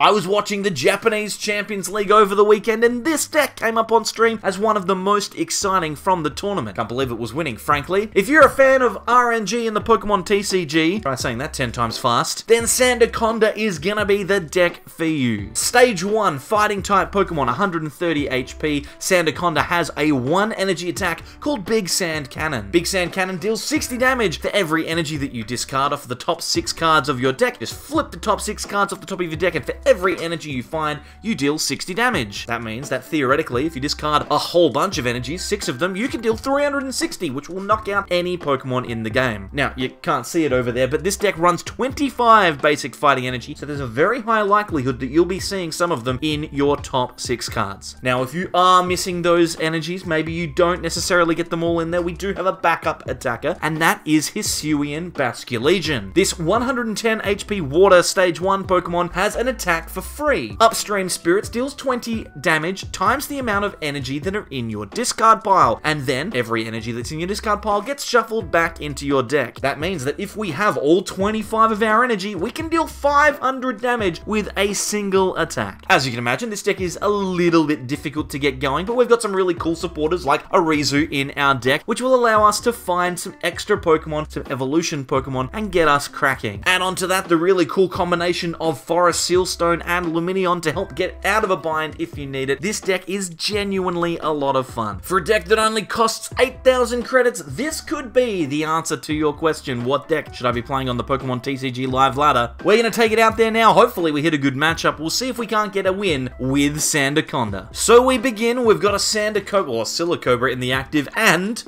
I was watching the Japanese Champions League over the weekend and this deck came up on stream as one of the most exciting from the tournament. Can't believe it was winning, frankly. If you're a fan of RNG and the Pokemon TCG, try saying that 10 times fast, then Sandaconda is gonna be the deck for you. Stage 1, Fighting type Pokemon, 130 HP. Sandaconda has a 1 energy attack called Big Sand Cannon. Big Sand Cannon deals 60 damage for every energy that you discard off the top 6 cards of your deck. Just flip the top 6 cards off the top of your deck and for every energy you find, you deal 60 damage. That means that theoretically, if you discard a whole bunch of energies, 6 of them, you can deal 360, which will knock out any Pokemon in the game. Now, you can't see it over there, but this deck runs 25 basic fighting energy, so there's a very high likelihood that you'll be seeing some of them in your top 6 cards. Now, if you are missing those energies, maybe you don't necessarily get them all in there, we do have a backup attacker, and that is Hisuian Basculegion. This 110 HP Water Stage 1 Pokemon has an attack for free. Upstream Spirits deals 20 damage times the amount of energy that are in your discard pile, and then every energy that's in your discard pile gets shuffled back into your deck. That means that if we have all 25 of our energy, we can deal 500 damage with a single attack. As you can imagine, this deck is a little bit difficult to get going, but we've got some really cool supporters like Arizu in our deck, which will allow us to find some extra Pokemon, some evolution Pokemon, and get us cracking. Add on to that the really cool combination of Forest Sealstone and Lumineon to help get out of a bind if you need it. This deck is genuinely a lot of fun. For a deck that only costs 8,000 credits, this could be the answer to your question, what deck should I be playing on the Pokemon TCG Live Ladder? We're going to take it out there now. Hopefully we hit a good matchup. We'll see if we can't get a win with Sandaconda. So we begin. We've got a Sandacobra or Silicobra in the active and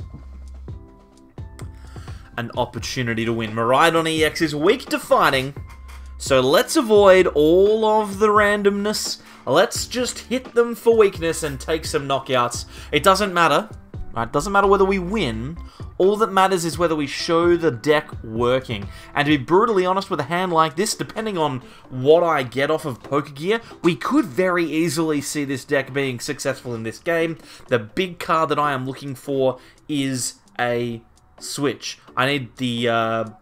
an opportunity to win. Miraidon EX is weak to fighting, so let's avoid all of the randomness. Let's just hit them for weakness and take some knockouts. It doesn't matter, right? It doesn't matter whether we win. All that matters is whether we show the deck working. And to be brutally honest, with a hand like this, depending on what I get off of Pokegear, we could very easily see this deck being successful in this game. The big card that I am looking for is a switch. I need the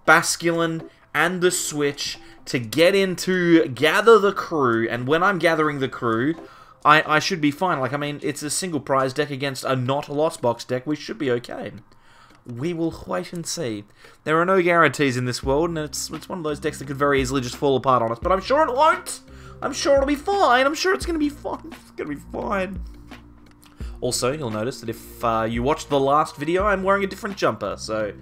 Basculin and the switch to get into Gather the Crew, and when I'm gathering the crew, I should be fine. Like, I mean, it's a single prize deck against a not lost box deck. We should be okay. We will wait and see. There are no guarantees in this world, and it's one of those decks that could very easily just fall apart on us, but I'm sure it won't. I'm sure it'll be fine. I'm sure it's going to be fine. It's going to be fine. Also, you'll notice that if you watched the last video, I'm wearing a different jumper, so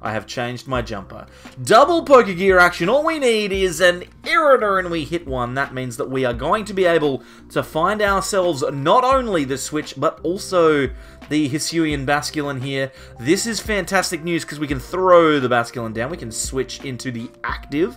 I have changed my jumper. Double Pokegear action. All we need is an Irida and we hit one. That means that we are going to be able to find ourselves not only the switch, but also the Hisuian Basculin here. This is fantastic news because we can throw the Basculin down. We can switch into the active.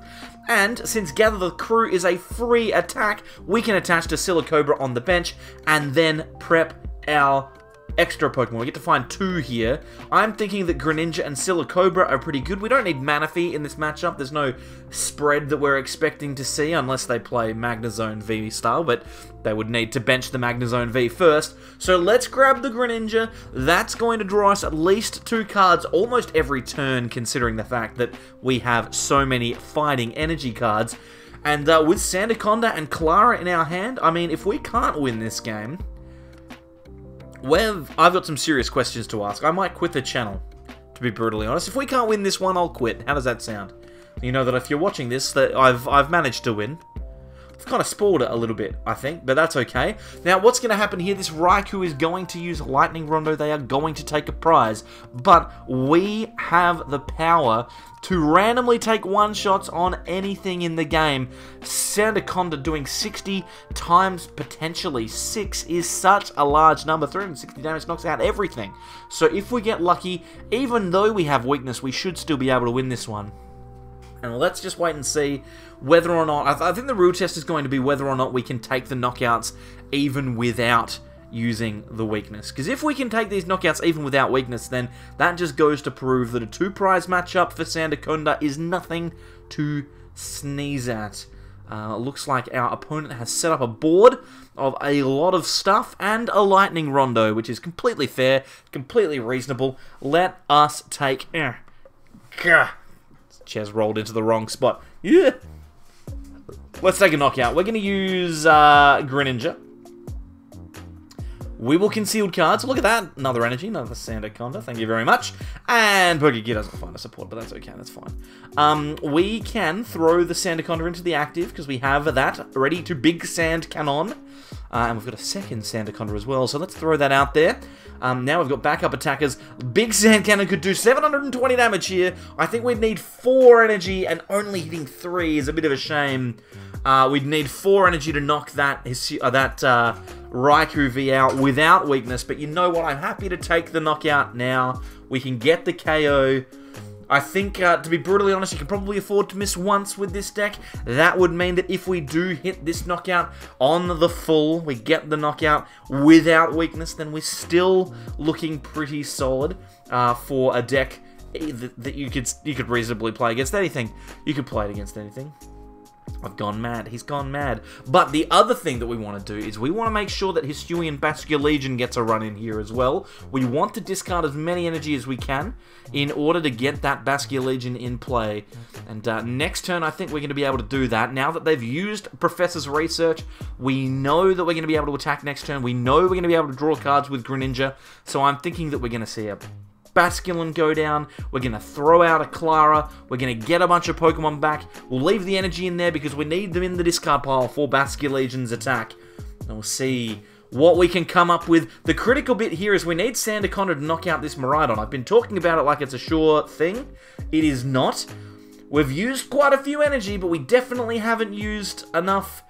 And since Gather the Crew is a free attack, we can attach to Silicobra on the bench and then prep our extra Pokemon. We get to find 2 here. I'm thinking that Greninja and Silicobra are pretty good. We don't need Manaphy in this matchup. There's no spread that we're expecting to see unless they play Magnezone V style, but they would need to bench the Magnezone V first. So let's grab the Greninja. That's going to draw us at least 2 cards almost every turn, considering the fact that we have so many fighting energy cards. And with Sandaconda and Clara in our hand, I mean, if we can't win this game, I've got some serious questions to ask. I might quit the channel, to be brutally honest. If we can't win this one, I'll quit. How does that sound? You know that if you're watching this, that I've managed to win. I've kind of spoiled it a little bit, I think, but that's okay. Now, what's going to happen here? This Raikou is going to use Lightning Rondo. They are going to take a prize, but we have the power to randomly take one-shots on anything in the game. Sandaconda doing 60 times potentially 6 is such a large number. 360 damage knocks out everything. So if we get lucky, even though we have weakness, we should still be able to win this one. And let's just wait and see whether or not... I think the real test is going to be whether or not we can take the knockouts even without using the weakness. Because if we can take these knockouts even without weakness, then that just goes to prove that a 2-prize matchup for Sandaconda is nothing to sneeze at. Looks like our opponent has set up a board of a lot of stuff and a Lightning Rondo, which is completely fair, completely reasonable. Let us take... Chair's rolled into the wrong spot. Yeah. Let's take a knockout. We're going to use Greninja. We will concealed cards. Look at that. Another energy, another Sandaconda. Thank you very much. And Pokegear doesn't find a support, but that's okay. That's fine. We can throw the Sandaconda into the active because we have that ready to Big Sand Cannon. And we've got a second Sandaconda as well, so let's throw that out there. Now we've got backup attackers. Big Sand Cannon could do 720 damage here. I think we'd need 4 energy, and only hitting 3 is a bit of a shame. We'd need 4 energy to knock that Raikou V out without weakness, but you know what? I'm happy to take the knockout now. We can get the KO. I think, to be brutally honest, you can probably afford to miss once with this deck. That would mean that if we do hit this knockout on the full, we get the knockout without weakness, then we're still looking pretty solid for a deck that you could reasonably play against anything. You could play it against anything. I've gone mad. He's gone mad. But the other thing that we want to do is we want to make sure that Hisuian Basculegion gets a run in here as well. We want to discard as many energy as we can in order to get that Basculegion in play. And next turn, I think we're going to be able to do that. Now that they've used Professor's Research, we know that we're going to be able to attack next turn. We know we're going to be able to draw cards with Greninja. So I'm thinking that we're going to see a Basculin go down, we're going to throw out a Clara, we're going to get a bunch of Pokemon back, we'll leave the energy in there because we need them in the discard pile for Basculegion's attack, and we'll see what we can come up with. The critical bit here is we need Sandaconda to knock out this Miraidon. I've been talking about it like it's a sure thing. It is not. We've used quite a few energy, but we definitely haven't used enough.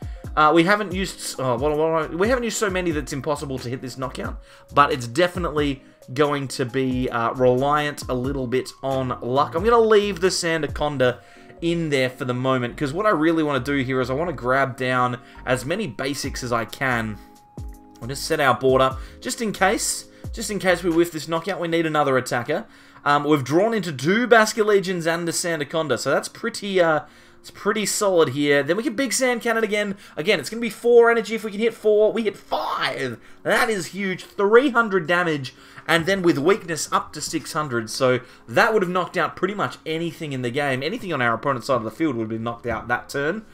We haven't used so many that it's impossible to hit this knockout, but it's definitely going to be reliant a little bit on luck. I'm going to leave the Sandaconda in there for the moment, because what I really want to do here is I want to grab down as many basics as I can. We'll just set our board up, just in case we whiff this knockout, we need another attacker. We've drawn into 2 Basculegions and a Sandaconda, so that's pretty... it's pretty solid here. Then we can Big Sand Cannon again. Again, it's going to be 4 energy. If we can hit 4, we hit 5. That is huge. 300 damage, and then with weakness up to 600. So that would have knocked out pretty much anything in the game. Anything on our opponent's side of the field would have been knocked out that turn.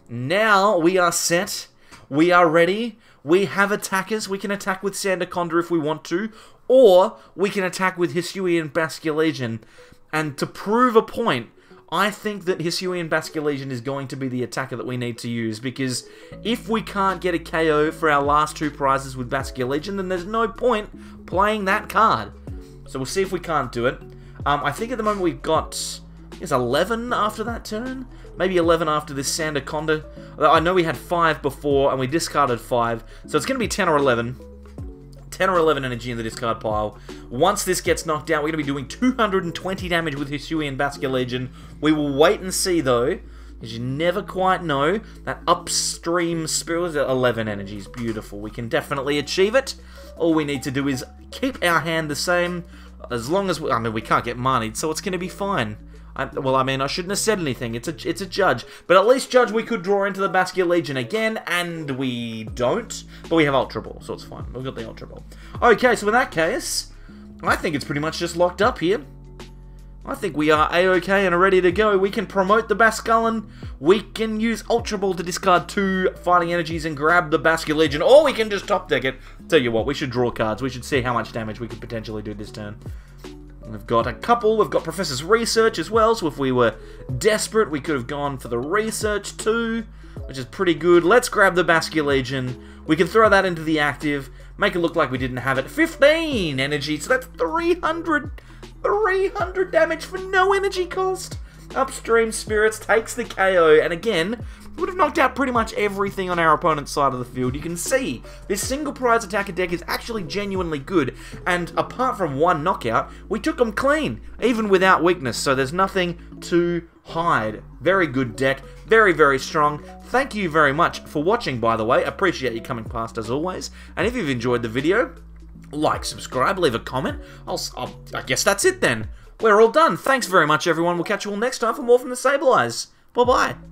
Now we are set. We are ready. We have attackers. We can attack with Sandaconda if we want to, or we can attack with Hisuian Basculegion. And to prove a point, I think that Hisuian Basculegion is going to be the attacker that we need to use, because if we can't get a KO for our last 2 prizes with Basculegion, then there's no point playing that card. So we'll see if we can't do it. I think at the moment we've got, is 11 after that turn? Maybe 11 after this Sandaconda. I know we had 5 before, and we discarded 5, so it's going to be 10 or 11. 10 or 11 energy in the discard pile. Once this gets knocked out, we're going to be doing 220 damage with Hisuian Basculegion. We will wait and see, though, because you never quite know. That upstream spirit at 11 energy is beautiful. We can definitely achieve it. All we need to do is keep our hand the same, as long as we can't get manied, so it's going to be fine. I shouldn't have said anything. It's a judge. But at least judge we could draw into the Basculegion again, and we don't. But we have Ultra Ball, so it's fine. We've got the Ultra Ball. Okay, so in that case, I think it's pretty much just locked up here. I think we are A-okay and are ready to go. We can promote the Basculin. We can use Ultra Ball to discard 2 fighting energies and grab the Basculegion, or we can just top deck it. Tell you what, we should draw cards. We should see how much damage we could potentially do this turn. We've got a couple. We've got Professor's Research as well, so if we were desperate, we could have gone for the Research too, which is pretty good. Let's grab the Basculegion. We can throw that into the active, make it look like we didn't have it. 15 energy, so that's 300 damage for no energy cost. Upstream Spirits takes the KO, and again, would have knocked out pretty much everything on our opponent's side of the field. You can see this single prize attacker deck is actually genuinely good, and apart from 1 knockout, we took them clean, even without weakness, so there's nothing to hide. Very good deck, very, very strong. Thank you very much for watching, by the way. Appreciate you coming past as always, and if you've enjoyed the video, like, subscribe, leave a comment. I guess that's it then. We're all done. Thanks very much, everyone. We'll catch you all next time for more from the Sableyes. Bye-bye.